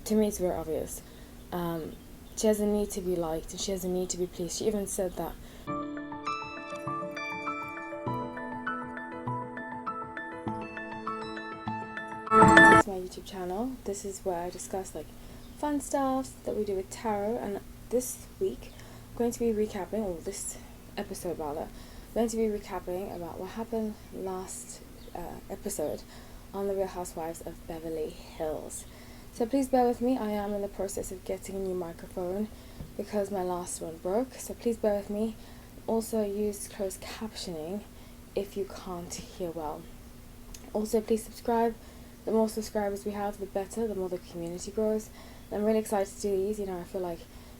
to me it's very obvious. She has a need to be liked and she has a need to be pleased. She even said that. This is my YouTube channel. This is where I discuss like fun stuff that we do with tarot, and this week I'm going to be recapping, or this episode rather, I'm going to be recapping about what happened last episode on the Real Housewives of Beverly Hills. So please bear with me. I am in the process of getting a new microphone because my last one broke. So please bear with me. Also use closed captioning if you can't hear well. Also please subscribe. The more subscribers we have, the better, the more the community grows. And I'm really excited to do these. You know, I feel like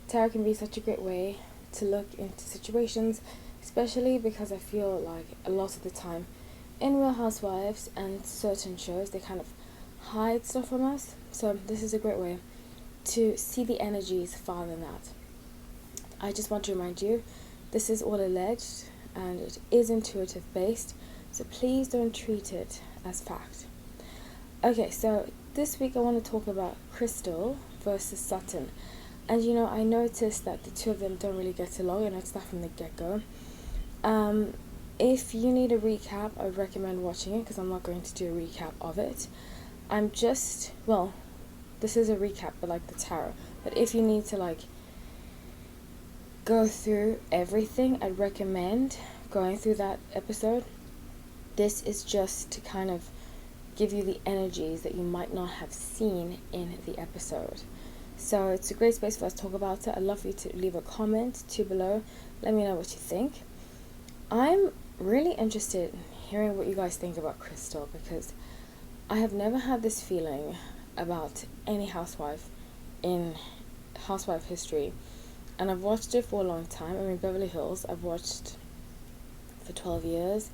tarot can be such a great way to look into situations, especially because I feel like a lot of the time in Real Housewives and certain shows, they kind of hide stuff from us. So this is a great way to see the energies far than that. I just want to remind you, this is all alleged and it is intuitive based, so please don't treat it as fact. Okay, so this week I want to talk about Crystal versus Sutton. And you know, I noticed that the two of them don't really get along. I noticed that from the get-go. If you need a recap, I would recommend watching it because I'm not going to do a recap of it. This is a recap, but like the tarot. But if you need to like go through everything, I'd recommend going through that episode. This is just to kind of give you the energies that you might not have seen in the episode. So it's a great space for us to talk about it. I'd love for you to leave a comment too below. Let me know what you think. I'm really interested in hearing what you guys think about Crystal, because I have never had this feeling about any housewife in housewife history, and I've watched it for a long time. I mean, Beverly Hills I've watched for 12 years.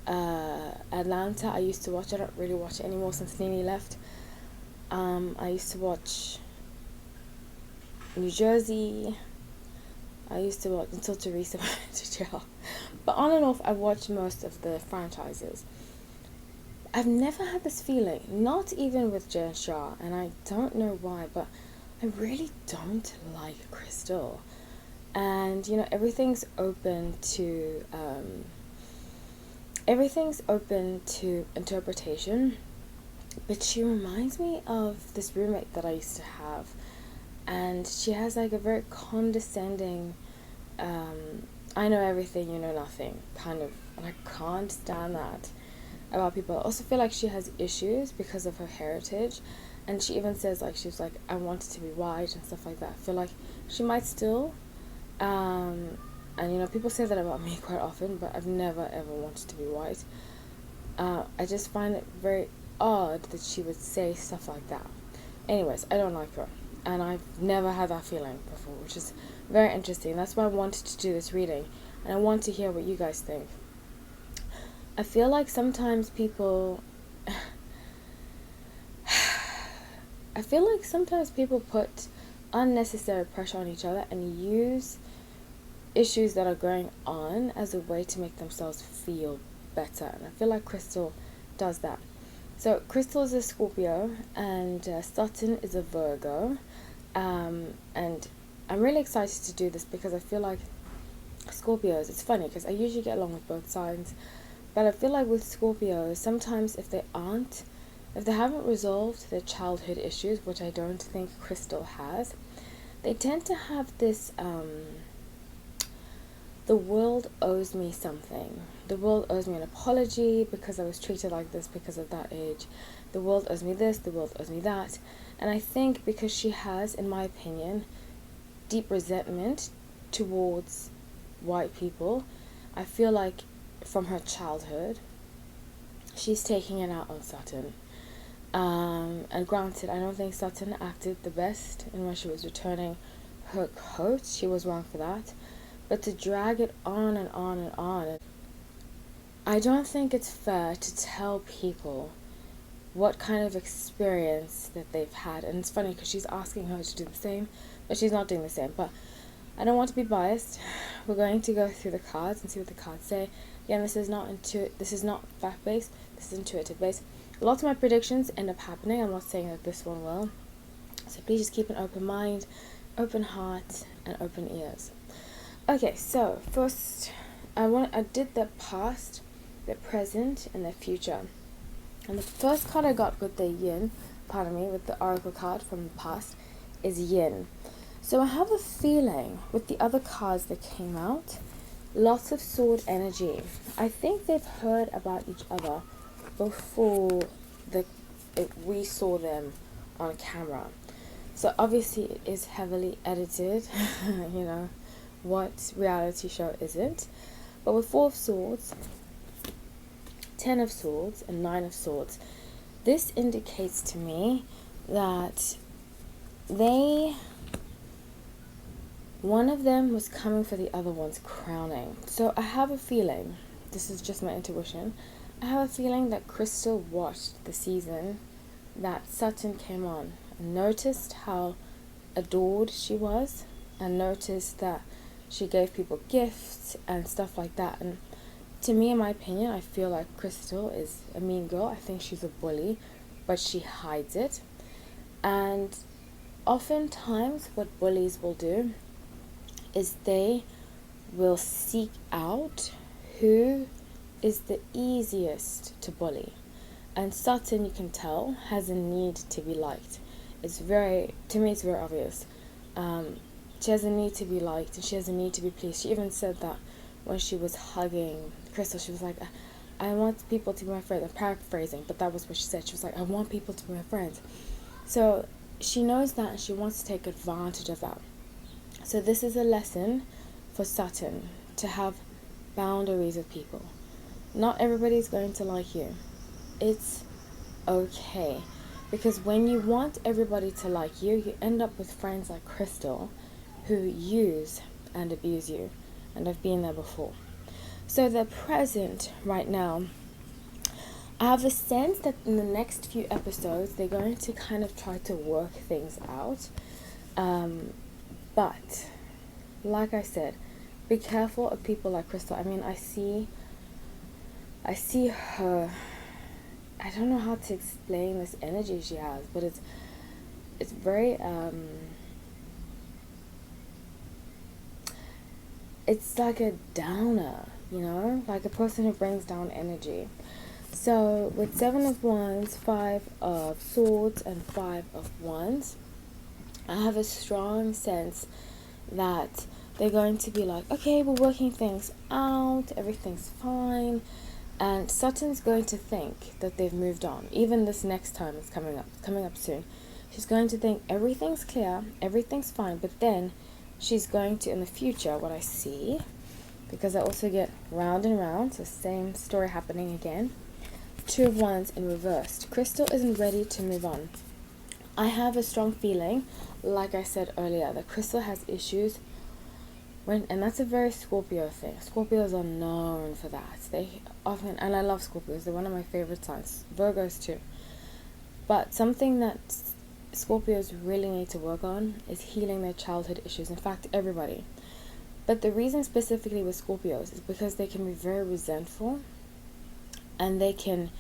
Atlanta I used to watch. I don't really watch it anymore since Nene left. I used to watch New Jersey. I used to watch until Teresa went to jail. But on and off, I watched most of the franchises. I've never had this feeling, not even with Jen Shah, and I don't know why, but I really don't like Crystal. And you know, everything's open to interpretation, but she reminds me of this roommate that I used to have, and she has like a very condescending I know everything, you know nothing kind of, and I can't stand that about people. I also feel like she has issues because of her heritage, and she even says like, she's like, I wanted to be white and stuff like that. I feel like she might still and you know, people say that about me quite often, but I've never ever wanted to be white. I just find it very odd that she would say stuff like that. Anyways, I don't like her, and I've never had that feeling before, which is very interesting. That's why I wanted to do this reading, and I want to hear what you guys think. I feel like sometimes people put unnecessary pressure on each other and use issues that are going on as a way to make themselves feel better, and I feel like Crystal does that. So Crystal is a Scorpio and Sutton is a Virgo, and I'm really excited to do this because I feel like Scorpios, it's funny because I usually get along with both signs, but I feel like with Scorpios, sometimes if they haven't resolved their childhood issues, which I don't think Crystal has, they tend to have this the world owes me something. The world owes me an apology because I was treated like this because of that age. The world owes me this, the world owes me that. And I think because she has, in my opinion, deep resentment towards white people, I feel like from her childhood, she's taking it out on Sutton. And granted, I don't think Sutton acted the best in when she was returning her coat. She was wrong for that. But to drag it on and on and on, I don't think it's fair to tell people what kind of experience that they've had. And it's funny because she's asking her to do the same, but she's not doing the same. But I don't want to be biased. We're going to go through the cards and see what the cards say. Again, this is not fact-based, this is intuitive-based. Lots of my predictions end up happening. I'm not saying that this one will. So please just keep an open mind, open heart, and open ears. Okay, so first I did the past, the present, and the future. And the first card I got with the yin, with the oracle card from the past, is yin. So I have a feeling with the other cards that came out, lots of sword energy. I think they've heard about each other before we saw them on camera. So obviously it is heavily edited, you know, what reality show isn't? But with 4 of Swords, 10 of Swords, and 9 of Swords, this indicates to me that one of them was coming for the other one's crowning. So I have a feeling, this is just my intuition, I have a feeling that Crystal watched the season that Sutton came on and noticed how adored she was, and noticed that she gave people gifts and stuff like that. And to me, in my opinion, I feel like Crystal is a mean girl. I think she's a bully, but she hides it. And oftentimes what bullies will do is they will seek out who is the easiest to bully. And Sutton, you can tell, has a need to be liked. To me, it's very obvious. She has a need to be liked, and she has a need to be pleased. She even said that when she was hugging Crystal, she was like, I want people to be my friends. I'm paraphrasing, but that was what she said. She was like, I want people to be my friends. So she knows that, and she wants to take advantage of that. So this is a lesson for Sutton, to have boundaries with people. Not everybody's going to like you. It's okay. Because when you want everybody to like you, you end up with friends like Crystal who use and abuse you. And I've been there before. So the present right now, I have a sense that in the next few episodes, they're going to kind of try to work things out. But, like I said, be careful of people like Crystal. I mean, I see her, I don't know how to explain this energy she has, but it's very, it's like a downer, you know, like a person who brings down energy. So with 7 of Wands, 5 of Swords, and 5 of Wands, I have a strong sense that they're going to be like, okay, we're working things out, everything's fine, and Sutton's going to think that they've moved on. Even this next time is coming up soon. She's going to think everything's clear, everything's fine, but then she's going to, in the future, what I see, because I also get round and round, so same story happening again, 2 of Wands in reversed. Crystal isn't ready to move on. I have a strong feeling, like I said earlier, that Crystal has issues and that's a very Scorpio thing. Scorpios are known for that. They often, and I love Scorpios, they're one of my favorite signs. Virgos too. But something that Scorpios really need to work on is healing their childhood issues. In fact, everybody. But the reason specifically with Scorpios is because they can be very resentful, and they can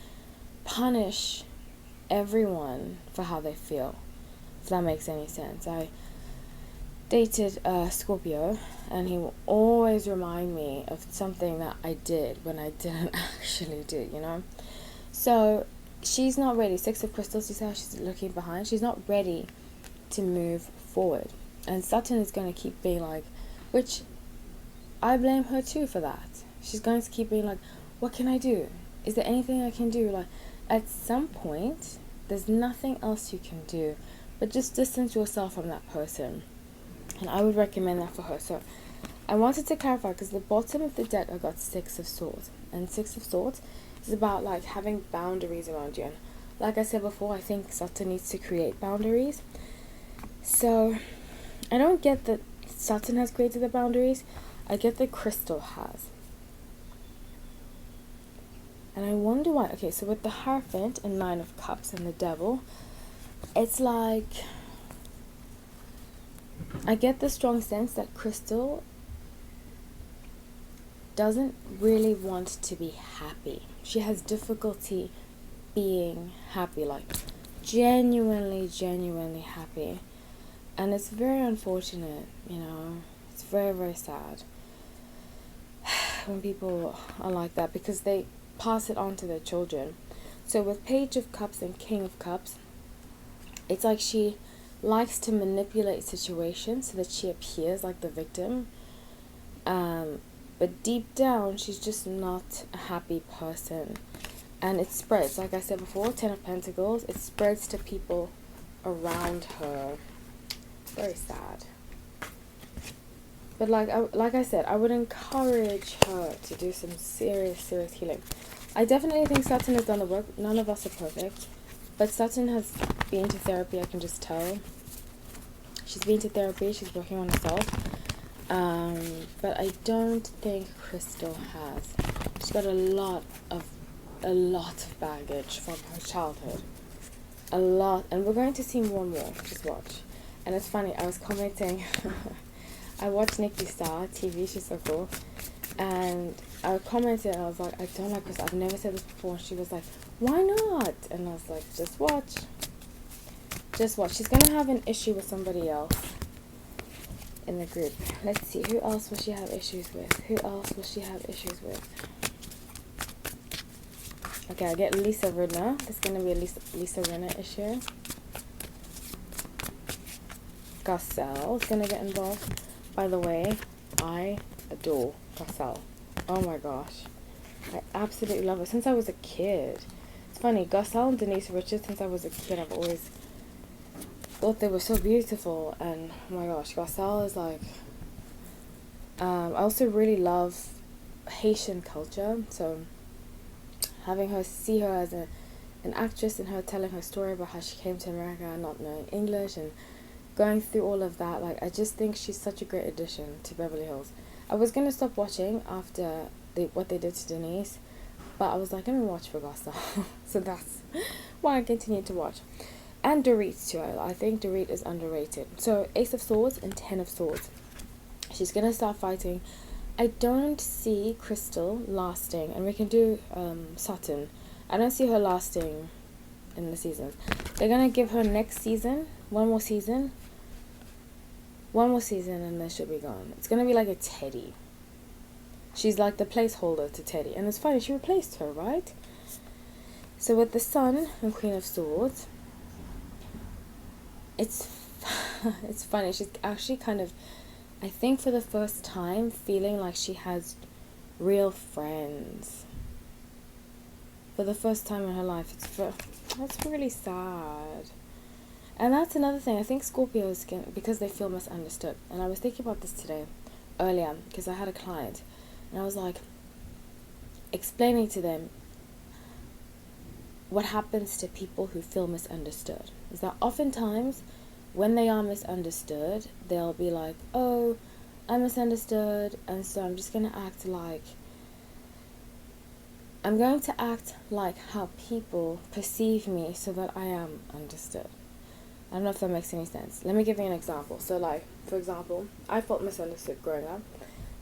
punish everyone for how they feel, if that makes any sense. I dated a Scorpio, and he will always remind me of something that I did when I didn't actually do, you know. So she's not ready. 6 of Crystals, you see how she's looking behind? She's not ready to move forward. And Sutton is going to keep being like, which I blame her too for that. She's going to keep being like, what can I do? Is there anything I can do? Like, at some point, there's nothing else you can do but just distance yourself from that person. And I would recommend that for her. So I wanted to clarify, because the bottom of the deck I got 6 of Swords. And 6 of Swords is about like having boundaries around you. And like I said before, I think Sutton needs to create boundaries. So I don't get that Sutton has created the boundaries. I get that Crystal has. And I wonder why. Okay, so with the Hierophant and 9 of Cups and the Devil, it's like, I get the strong sense that Crystal doesn't really want to be happy. She has difficulty being happy. Like, genuinely happy. And it's very unfortunate, it's very, very sad when people are like that, because they pass it on to their children. So with Page of Cups and King of Cups, it's like she likes to manipulate situations so that she appears like the victim. But deep down, she's just not a happy person. And it spreads, like I said before, 10 of Pentacles, it spreads to people around her. Very sad. But like I said, I would encourage her to do some serious healing. I definitely think Sutton has done the work. None of us are perfect. But Sutton has been to therapy, I can just tell. She's been to therapy, she's working on herself. But I don't think Crystal has. She's got a lot of baggage from her childhood. A lot. And we're going to see more and more. Just watch. And it's funny, I was commenting. I watch Nikki Star TV, she's so cool. And I commented, and I was like, I don't like Crystal. I've never said this before. And she was like, why not? And I was like, just watch. Just watch. She's going to have an issue with somebody else in the group. Let's see, who else will she have issues with? Okay, I get Lisa Rinna. There's going to be a Lisa Rinna issue. Garcelle is going to get involved. By the way, I adore Garcelle. Oh my gosh. I absolutely love her since I was a kid. It's funny, Garcelle and Denise Richards, since I was a kid, I've always thought they were so beautiful. And oh my gosh, Garcelle is like... I also really love Haitian culture. So having her, see her as an actress, and her telling her story about how she came to America and not knowing English and going through all of that, like, I just think she's such a great addition to Beverly Hills. I was going to stop watching after what they did to Denise, but I was like, let me watch for Garcelle. So that's why I continued to watch. And Dorit too. I think Dorit is underrated. So Ace of Swords and 10 of Swords. She's going to start fighting. I don't see Crystal lasting, and we can do Sutton. I don't see her lasting in the seasons. They're going to give her next season, one more season, and then she'll be gone. It's going to be like a Teddy. She's like the placeholder to Teddy. And it's funny, she replaced her, right? So with the Sun and Queen of Swords, it's funny. She's actually kind of, I think for the first time, feeling like she has real friends. For the first time in her life. That's really sad. And that's another thing. I think Scorpios can, because they feel misunderstood. And I was thinking about this earlier, because I had a client. And I was like, explaining to them what happens to people who feel misunderstood. Is that oftentimes, when they are misunderstood, they'll be like, oh, I'm misunderstood, and so I'm just going to act like... I'm going to act like how people perceive me so that I am understood. I don't know if that makes any sense. Let me give you an example. So, like, for example, I felt misunderstood growing up,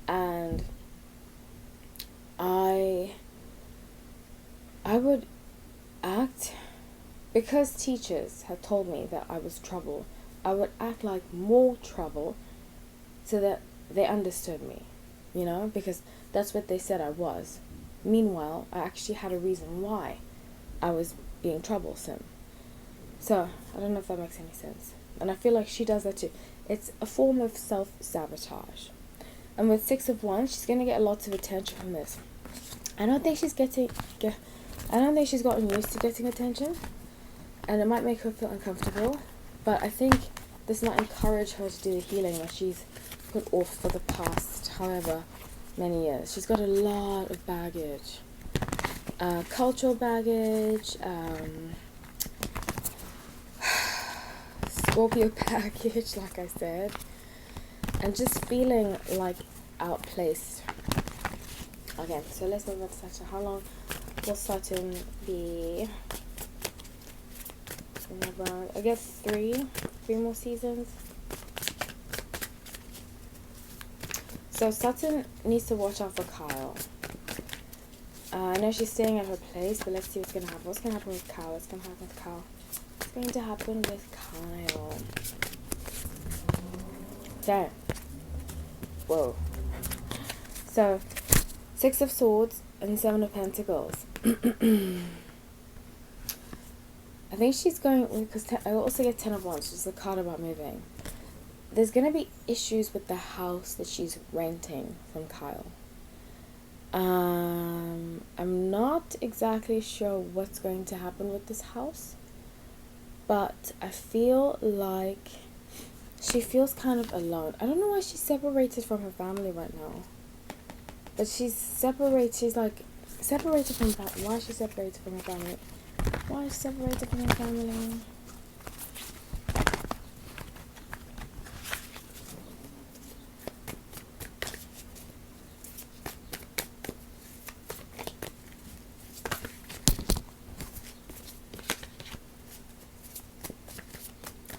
and I would act, because teachers had told me that I was trouble, I would act like more trouble so that they understood me, because that's what they said I was. Meanwhile, I actually had a reason why I was being troublesome. So, I don't know if that makes any sense. And I feel like she does that too. It's a form of self-sabotage. And with 6 of Wands, she's going to get lots of attention from this. I don't think she's gotten used to getting attention. And it might make her feel uncomfortable. But I think this might encourage her to do the healing that she's put off for the past however many years. She's got a lot of baggage. Cultural baggage, Scorpio baggage, like I said, and just feeling like outplaced. Okay, so let's move on to Saturn. How long will Saturn be around? I guess three more seasons. So Sutton needs to watch out for Kyle. I know she's staying at her place, but let's see what's going to happen. What's going to happen with Kyle? going to happen with Kyle. Okay. Whoa. So, 6 of Swords and 7 of Pentacles. I think she's going, because I also get 10 of Wands, which is the card about moving. There's going to be issues with the house that she's renting from Kyle. I'm not exactly sure what's going to happen with this house, but I feel like she feels kind of alone. I don't know why she's separated from her family right now, but she's separated. She's like separated from why is she separated from her family? Why is she separated from her family?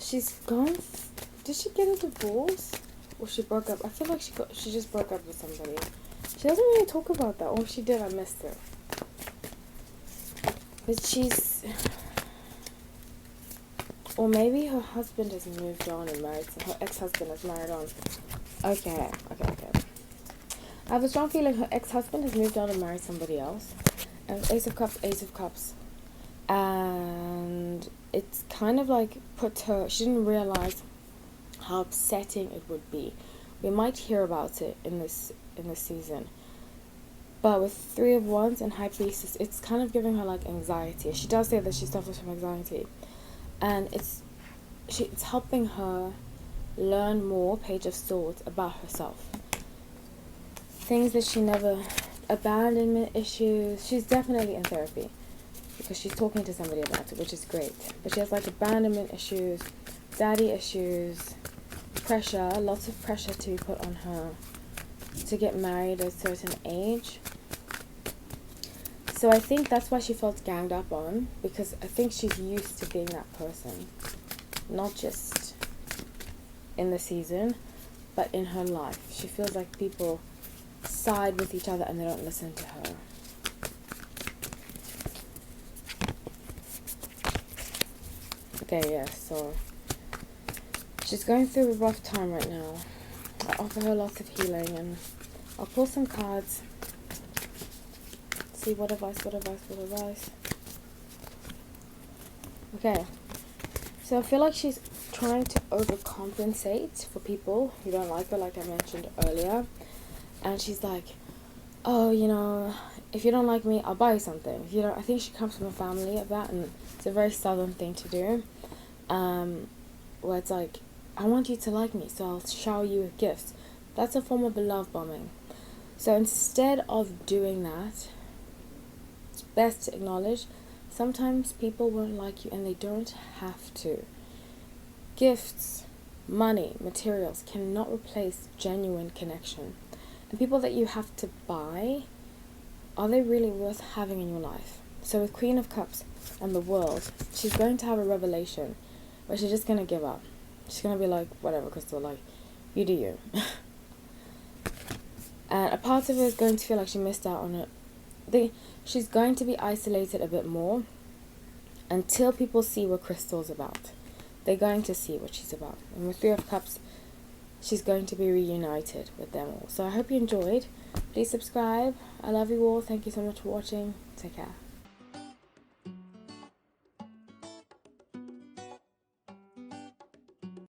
She's gone. Did she get a divorce? Or she broke up? I feel like she just broke up with somebody. She doesn't really talk about that. Or if she did, I missed it. But she's... Or maybe her husband has moved on and married. Her ex-husband has married on. Okay. I have a strong feeling her ex-husband has moved on and married somebody else. And Ace of Cups. And it's kind of like she didn't realize how upsetting it would be. We might hear about it in this season. But with 3 of Wands and High Priestess, it's kind of giving her like anxiety. She does say that she suffers from anxiety. And it's helping her learn more, Page of Swords, about herself. Things that she never... Abandonment issues. She's definitely in therapy, because she's talking to somebody about it, which is great. But she has like abandonment issues, daddy issues, pressure, lots of pressure to be put on her to get married at a certain age. So I think that's why she felt ganged up on, because I think she's used to being that person. Not just in the season, but in her life. She feels like people side with each other and they don't listen to her. Okay, yeah, so she's going through a rough time right now. I offer her lots of healing, and I'll pull some cards. See what advice. Okay, so I feel like she's trying to overcompensate for people who don't like her, like I mentioned earlier. And she's like, oh, if you don't like me, I'll buy you something. I think she comes from a family of that, and it's a very southern thing to do. Where it's like, I want you to like me, so I'll shower you with gifts. That's a form of love bombing. So instead of doing that, it's best to acknowledge sometimes people won't like you, and they don't have to. Gifts, money, materials cannot replace genuine connection. And people that you have to buy, are they really worth having in your life? So with Queen of Cups and the World, she's going to have a revelation where she's just going to give up. She's going to be like, whatever, Crystal, like, you do you. And a part of her is going to feel like she missed out on it. She's going to be isolated a bit more until people see what Crystal's about. They're going to see what she's about. And with 3 of Cups, she's going to be reunited with them all. So I hope you enjoyed. Please subscribe. I love you all. Thank you so much for watching. Take care.